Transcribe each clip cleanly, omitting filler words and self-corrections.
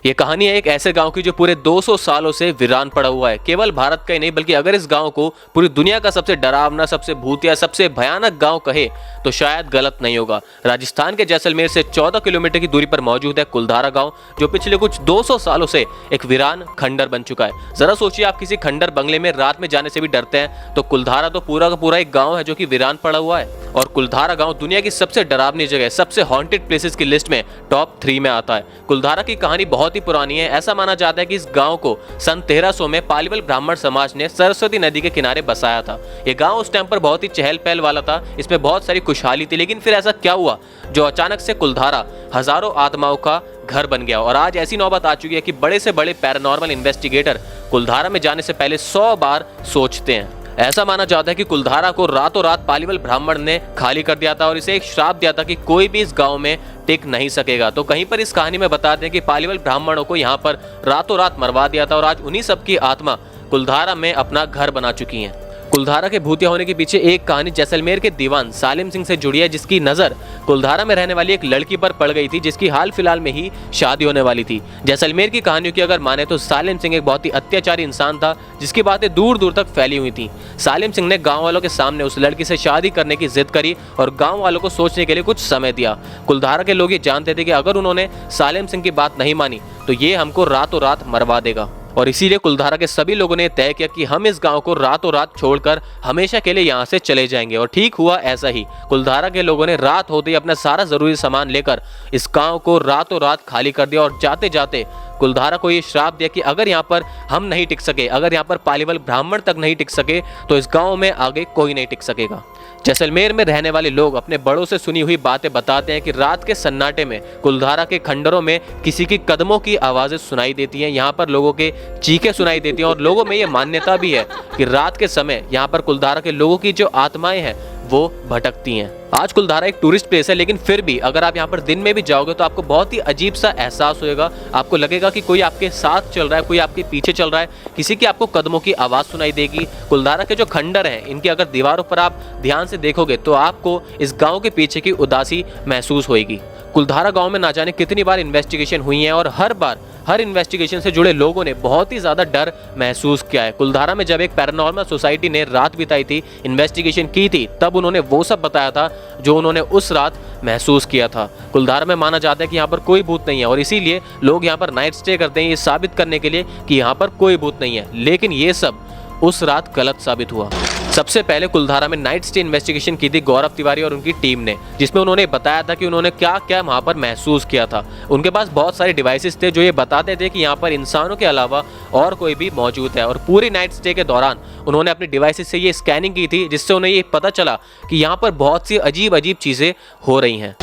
ये कहानी है एक ऐसे गांव की जो पूरे 200 सालों से वीरान पड़ा हुआ है। केवल भारत का ही नहीं बल्कि अगर इस गांव को पूरी दुनिया का सबसे डरावना, सबसे भूतिया, सबसे भयानक गांव कहे तो शायद गलत नहीं होगा। राजस्थान के जैसलमेर से 14 किलोमीटर की दूरी पर मौजूद है कुलधारा गांव, जो पिछले कुछ 200 सालों से एक वीरान खंडर बन चुका है। जरा सोचिए, आप किसी खंडर बंगले में रात में जाने से भी डरते हैं, तो कुलधारा तो पूरा का पूरा एक गाँव है जो कि वीरान पड़ा हुआ है। और कुलधारा गांव दुनिया की सबसे डरावनी जगह, सबसे हॉन्टेड प्लेसेस की लिस्ट में टॉप 3 में आता है। कुलधारा की कहानी बहुत ही पुरानी है। ऐसा माना जाता है कि इस गांव को सन 1300 में पालीवाल ब्राह्मण समाज ने सरस्वती नदी के किनारे बसाया था। यह गांव उस टाइम पर बहुत ही चहल पहल वाला था, इसमें बहुत सारी खुशहाली थी। लेकिन फिर ऐसा क्या हुआ जो अचानक से कुलधारा हजारों आत्माओं का घर बन गया। और आज ऐसी नौबत आ चुकी है कि बड़े से बड़े पैरानॉर्मल इन्वेस्टिगेटर कुलधारा में जाने से पहले 100 बार सोचते हैं। ऐसा माना जाता है कि कुलधारा को रातों रात पालीवाल ब्राह्मण ने खाली कर दिया था और इसे एक श्राप दिया था कि कोई भी इस गांव में टिक नहीं सकेगा। तो कहीं पर इस कहानी में बताते हैं कि पालीवाल ब्राह्मणों को यहाँ पर रातों रात मरवा दिया था और आज उन्हीं सब की आत्मा कुलधारा में अपना घर बना चुकी है। कुलधारा के भूतिया होने के पीछे एक कहानी जैसलमेर के दीवान सालिम सिंह से जुड़ी है, जिसकी नजर कुलधारा में रहने वाली एक लड़की पर पड़ गई थी, जिसकी हाल फिलहाल में ही शादी होने वाली थी। जैसलमेर की कहानियों की अगर माने तो सालिम सिंह एक बहुत ही अत्याचारी इंसान था, जिसकी बातें दूर दूर तक फैली हुई थी। सालिम सिंह ने गाँव वालों के सामने उस लड़की से शादी करने की जिद करी और गाँव वालों को सोचने के लिए कुछ समय दिया। कुलधारा के लोग ये जानते थे कि अगर उन्होंने सालिम सिंह की बात नहीं मानी तो ये हमको रातों रात मरवा देगा। और इसीलिए कुलधारा के सभी लोगों ने तय किया कि हम इस गांव को रातों रात छोड़कर हमेशा के लिए यहां से चले जाएंगे। और ठीक हुआ ऐसा ही। कुलधारा के लोगों ने रात होते ही अपना सारा जरूरी सामान लेकर इस गांव को रातों रात खाली कर दिया और जाते जाते कुलधारा को ये श्राप दिया कि अगर यहाँ पर हम नहीं टिक सके, अगर यहाँ पर पालीवाल ब्राह्मण तक नहीं टिक सके, तो इस गांव में आगे कोई नहीं टिक सकेगा। जैसलमेर में रहने वाले लोग अपने बड़ों से सुनी हुई बातें बताते हैं कि रात के सन्नाटे में कुलधारा के खंडरों में किसी की कदमों की आवाजें सुनाई देती हैं। यहाँ पर लोगों के चीखें सुनाई देती हैं और लोगों में ये मान्यता भी है कि रात के समय यहाँ पर कुलधारा के लोगों की जो आत्माएं हैं वो भटकती हैं। आज कुलधारा एक टूरिस्ट प्लेस है, लेकिन फिर भी अगर आप यहाँ पर दिन में भी जाओगे तो आपको बहुत ही अजीब सा एहसास होएगा। आपको लगेगा कि कोई आपके साथ चल रहा है, कोई आपके पीछे चल रहा है, किसी की आपको कदमों की आवाज़ सुनाई देगी। कुलधारा के जो खंडर हैं, इनकी अगर दीवारों पर आप ध्यान से देखोगे तो आपको इस गाँव के पीछे की उदासी महसूस होगी। कुलधारा गाँव में ना जाने कितनी बार इन्वेस्टिगेशन हुई है और हर इन्वेस्टिगेशन से जुड़े लोगों ने बहुत ही ज़्यादा डर महसूस किया है। कुलधारा में जब एक पैरानॉर्मल सोसाइटी ने रात बिताई थी, इन्वेस्टिगेशन की थी, तब उन्होंने वो सब बताया था जो उन्होंने उस रात महसूस किया था। कुलधारा में माना जाता है कि यहाँ पर कोई भूत नहीं है और इसीलिए लोग यहाँ पर नाइट स्टे करते हैं, ये साबित करने के लिए कि यहाँ पर कोई भूत नहीं है। लेकिन ये सब उस रात गलत साबित हुआ। सबसे पहले कुलधारा में नाइट स्टे इन्वेस्टिगेशन की थी गौरव तिवारी और उनकी टीम ने, जिसमें उन्होंने बताया था कि उन्होंने क्या क्या वहाँ पर महसूस किया था। उनके पास बहुत सारे डिवाइसेस थे जो ये बताते थे कि यहाँ पर इंसानों के अलावा और कोई भी मौजूद है। और पूरी नाइट स्टे के दौरान उन्होंने अपने डिवाइसेस से ये स्कैनिंग की थी, जिससे उन्हें ये पता चला कि यहाँ पर बहुत सी अजीब अजीब चीज़ें हो रही हैं,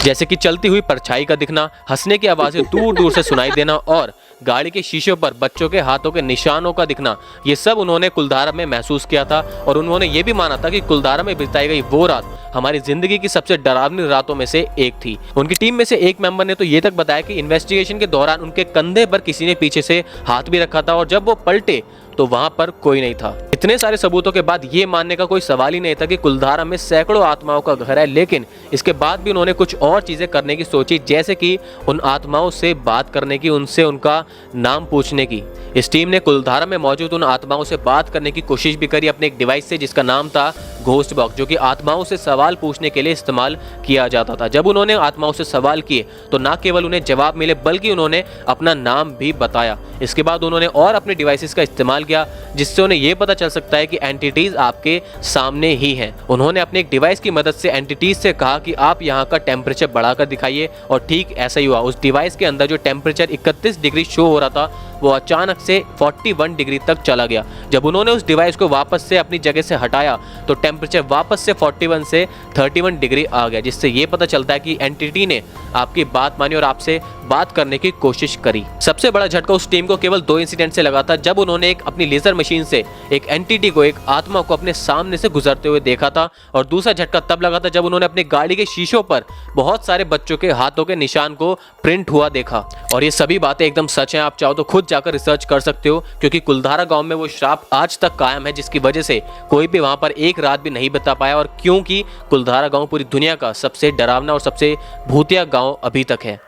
जैसे कि चलती हुई परछाई का दिखना, हंसने की आवाज़ें दूर दूर से सुनाई देना और गाड़ी के शीशों पर बच्चों के हाथों के निशानों का दिखना। ये सब उन्होंने कुलधारा में महसूस किया था और उन्होंने ये भी माना था कि कुलधारा में बिताई गई वो रात हमारी जिंदगी की सबसे डरावनी रातों में से एक थी। उनकी टीम में से एक मेंबर ने तो ये तक बताया कि इन्वेस्टिगेशन के दौरान उनके कंधे पर किसी ने पीछे से हाथ भी रखा था और जब वो पलटे तो वहां पर कोई नहीं था। इतने सारे सबूतों के बाद ये मानने का कोई सवाल ही नहीं था कि कुलधारा में सैकड़ों आत्माओं का घर है। लेकिन इसके बाद भी उन्होंने कुछ और चीजें करने की सोची, जैसे कि उन आत्माओं से बात करने की, उनसे उनका नाम पूछने की। इस टीम ने कुलधारा में मौजूद उन आत्माओं से बात करने की कोशिश भी करी अपने एक डिवाइस से, जिसका नाम था घोस्ट बॉक्स, जो कि आत्माओं से सवाल पूछने के लिए इस्तेमाल किया जाता था। जब उन्होंने आत्माओं से सवाल किए तो न केवल उन्हें जवाब मिले बल्कि उन्होंने अपना नाम भी बताया। इसके बाद उन्होंने और अपने डिवाइसेस का इस्तेमाल किया, जिससे उन्हें यह पता चल सकता है कि एंटिटीज आपके सामने ही हैं। उन्होंने अपने एक डिवाइस की मदद से एंटिटीज से कहा कि आप यहाँ का टेम्परेचर बढ़ाकर दिखाइए और ठीक ऐसा ही हुआ। उस डिवाइस के अंदर जो टेम्परेचर 31 डिग्री शो हो रहा था वो अचानक से 41 डिग्री तक चला गया। जब उन्होंने उस डिवाइस को वापस से अपनी जगह से हटाया तो टेम्परेचर वापस से 41 से 31 डिग्री आ गया, जिससे ये पता चलता है कि एंटिटी ने आपकी बात मानी और आपसे बात करने की कोशिश करी। सबसे बड़ा झटका उस टीम को केवल 2 इंसिडेंट से लगा था, जब उन्होंने एक अपनी लेजर मशीन से एक एंटिटी को, एक आत्मा को अपने सामने से गुजरते हुए देखा था, और दूसरा झटका तब लगा था जब उन्होंने अपनी गाड़ी के शीशों पर बहुत सारे बच्चों के हाथों के निशान को प्रिंट हुआ देखा। और ये सभी बातें एकदम सच हैं, आप चाहो तो खुद जाकर रिसर्च कर सकते हो, क्योंकि कुलधारा गांव में वो श्राप आज तक कायम है, जिसकी वजह से कोई भी वहां पर एक रात भी नहीं बिता पाया। और क्योंकि कुलधारा गांव पूरी दुनिया का सबसे डरावना और सबसे भूतिया गांव अभी तक है।